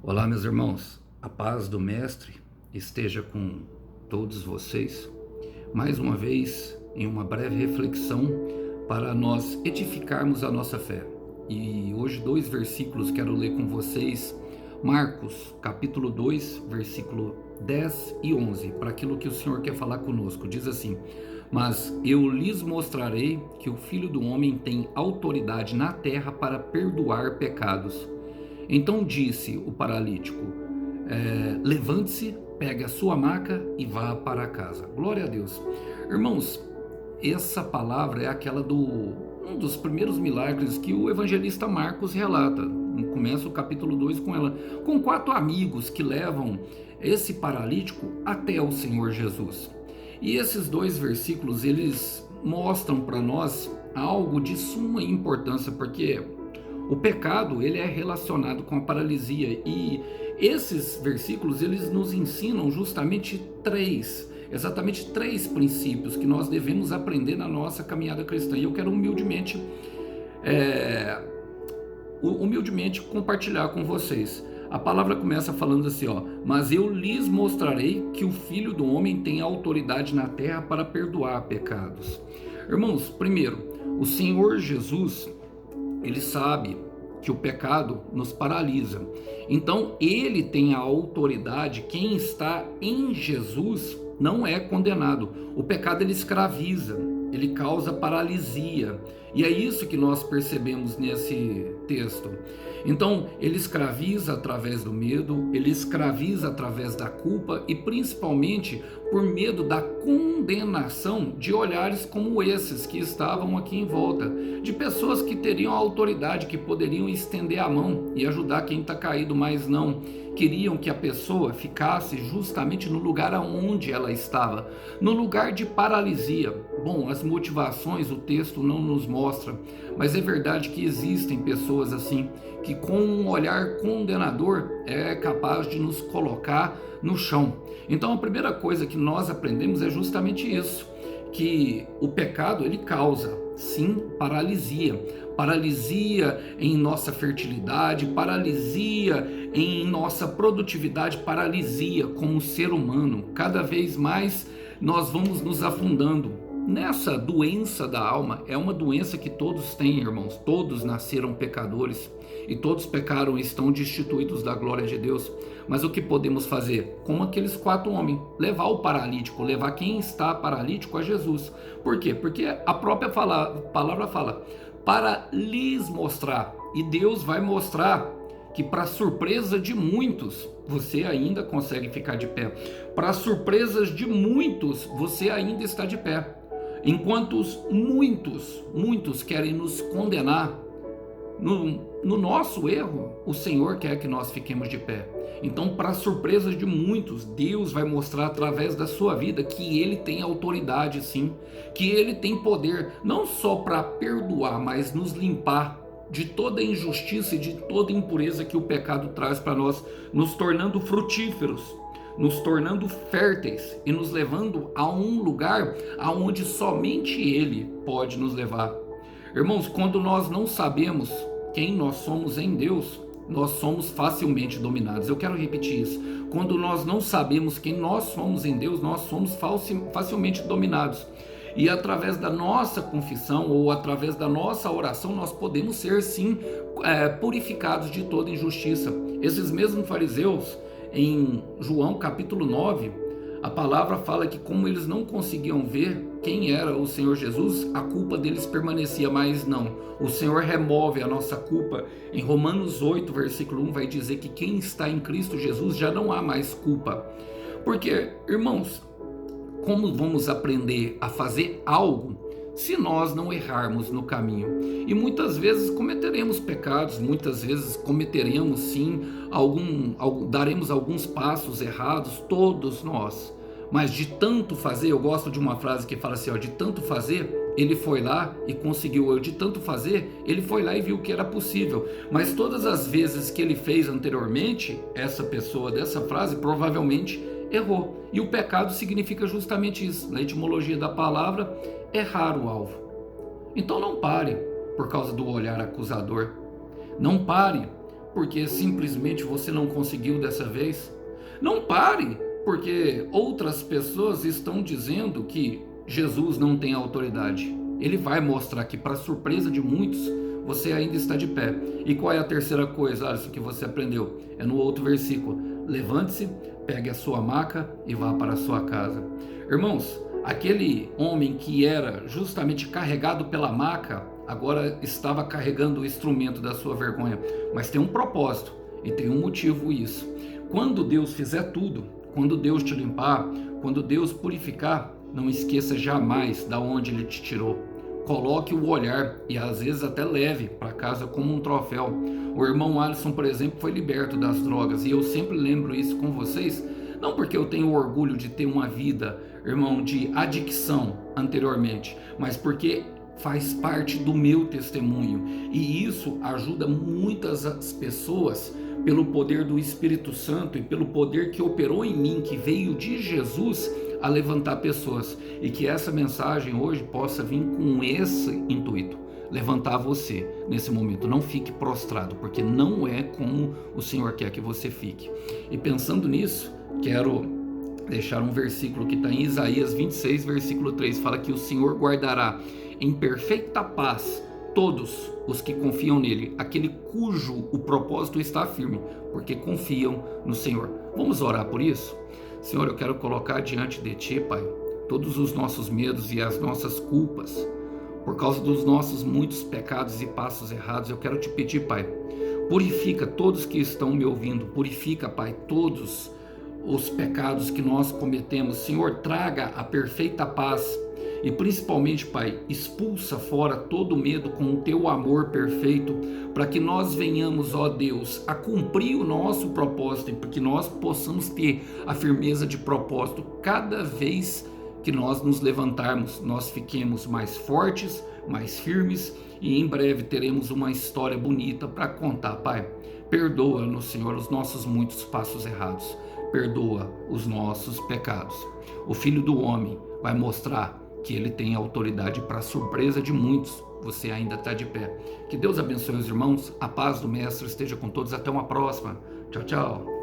Olá, meus irmãos, a paz do Mestre esteja com todos vocês. Mais uma vez, em uma breve reflexão para nós edificarmos a nossa fé. E hoje, dois versículos quero ler com vocês. Marcos, capítulo 2, versículo 10 e 11, para aquilo que o Senhor quer falar conosco. Diz assim: Mas eu lhes mostrarei que o Filho do Homem tem autoridade na terra para perdoar pecados. Então disse o paralítico: levante-se, pegue a sua maca e vá para casa. Glória a Deus. Irmãos, essa palavra é aquela um dos primeiros milagres que o evangelista Marcos relata. Começa o capítulo 2 com ela, com 4 amigos que levam esse paralítico até o Senhor Jesus. E esses 2 versículos, eles mostram para nós algo de suma importância, porque o pecado, ele é relacionado com a paralisia, e esses versículos, eles nos ensinam exatamente três princípios que nós devemos aprender na nossa caminhada cristã. E eu quero humildemente compartilhar com vocês. A palavra começa falando assim, mas eu lhes mostrarei que o Filho do Homem tem autoridade na terra para perdoar pecados. Irmãos, primeiro, o Senhor Jesus, ele sabe que o pecado nos paralisa. Então, ele tem a autoridade. Quem está em Jesus não é condenado. O pecado, ele escraviza, ele causa paralisia. E é isso que nós percebemos nesse texto. Então, ele escraviza através do medo, ele escraviza através da culpa e principalmente por medo da condenação de olhares como esses que estavam aqui em volta, de pessoas que teriam a autoridade, que poderiam estender a mão e ajudar quem está caído, mas não. Queriam que a pessoa ficasse justamente no lugar aonde ela estava, no lugar de paralisia. Bom, as motivações o texto não nos mostra, mas é verdade que existem pessoas assim, que com um olhar condenador é capaz de nos colocar no chão. Então a primeira coisa que nós aprendemos é justamente isso, que o pecado, ele causa, sim, paralisia. Paralisia em nossa fertilidade, paralisia em nossa produtividade, paralisia como ser humano. Cada vez mais nós vamos nos afundando nessa doença da alma. É uma doença que todos têm, irmãos. Todos nasceram pecadores e todos pecaram e estão destituídos da glória de Deus. Mas o que podemos fazer? Como aqueles 4 homens, levar o paralítico, levar quem está paralítico a Jesus. Por quê? Porque a própria palavra fala, para lhes mostrar, e Deus vai mostrar que, para surpresa de muitos, você ainda consegue ficar de pé. Para surpresas de muitos, você ainda está de pé. Enquanto muitos querem nos condenar no nosso erro, o Senhor quer que nós fiquemos de pé. Então, para surpresa de muitos, Deus vai mostrar através da sua vida que Ele tem autoridade, sim, que Ele tem poder, não só para perdoar, mas nos limpar de toda injustiça e de toda impureza que o pecado traz para nós, nos tornando frutíferos, nos tornando férteis e nos levando a um lugar aonde somente Ele pode nos levar. Irmãos, quando nós não sabemos quem nós somos em Deus, nós somos facilmente dominados. Eu quero repetir isso. Quando nós não sabemos quem nós somos em Deus, nós somos facilmente dominados. E através da nossa confissão ou através da nossa oração, nós podemos ser sim purificados de toda injustiça. Esses mesmos fariseus, em João capítulo 9, a palavra fala que como eles não conseguiam ver quem era o Senhor Jesus, a culpa deles permanecia, mas não. O Senhor remove a nossa culpa. Em Romanos 8, versículo 1, vai dizer que quem está em Cristo Jesus já não há mais culpa. Porque, irmãos, como vamos aprender a fazer algo se nós não errarmos no caminho? E muitas vezes cometeremos pecados, muitas vezes cometeremos sim, daremos alguns passos errados, todos nós. Mas de tanto fazer, eu gosto de uma frase que fala assim, de tanto fazer, ele foi lá e conseguiu. De tanto fazer, ele foi lá e viu que era possível. Mas todas as vezes que ele fez anteriormente, essa pessoa dessa frase provavelmente errou. E o pecado significa justamente isso. Na etimologia da palavra, errar o alvo. Então não pare por causa do olhar acusador. Não pare porque simplesmente você não conseguiu dessa vez. Não pare, porque outras pessoas estão dizendo que Jesus não tem autoridade. Ele vai mostrar que, para surpresa de muitos, você ainda está de pé. E qual é a terceira coisa, Alisson, que você aprendeu? É no outro versículo. Levante-se, pegue a sua maca e vá para a sua casa. Irmãos, aquele homem que era justamente carregado pela maca, agora estava carregando o instrumento da sua vergonha. Mas tem um propósito e tem um motivo isso. Quando Deus fizer tudo, quando Deus te limpar, quando Deus purificar, não esqueça jamais da onde Ele te tirou. Coloque o olhar e às vezes até leve para casa como um troféu. O irmão Alisson, por exemplo, foi liberto das drogas, e eu sempre lembro isso com vocês, não porque eu tenho orgulho de ter uma vida, irmão, de adicção anteriormente, mas porque faz parte do meu testemunho, e isso ajuda muitas as pessoas pelo poder do Espírito Santo e pelo poder que operou em mim, que veio de Jesus, a levantar pessoas, e que essa mensagem hoje possa vir com esse intuito, levantar você nesse momento. Não fique prostrado, porque não é como o Senhor quer que você fique. E pensando nisso, quero deixar um versículo que está em Isaías 26, versículo 3, fala que o Senhor guardará em perfeita paz todos os que confiam nele, aquele cujo o propósito está firme, porque confiam no Senhor. Vamos orar por isso? Senhor, eu quero colocar diante de Ti, Pai, todos os nossos medos e as nossas culpas, por causa dos nossos muitos pecados e passos errados. Eu quero Te pedir, Pai, purifica todos que estão me ouvindo, purifica, Pai, todos os pecados que nós cometemos. Senhor, traga a perfeita paz e principalmente, Pai, expulsa fora todo medo com o Teu amor perfeito, para que nós venhamos, ó Deus, a cumprir o nosso propósito, e para que nós possamos ter a firmeza de propósito. Cada vez que nós nos levantarmos, nós fiquemos mais fortes, mais firmes, e em breve teremos uma história bonita para contar, Pai. Perdoa-nos, Senhor, os nossos muitos passos errados. Perdoa os nossos pecados. O Filho do Homem vai mostrar que Ele tem autoridade. Para surpresa de muitos, você ainda está de pé. Que Deus abençoe os irmãos, a paz do Mestre esteja com todos, até uma próxima. Tchau, tchau.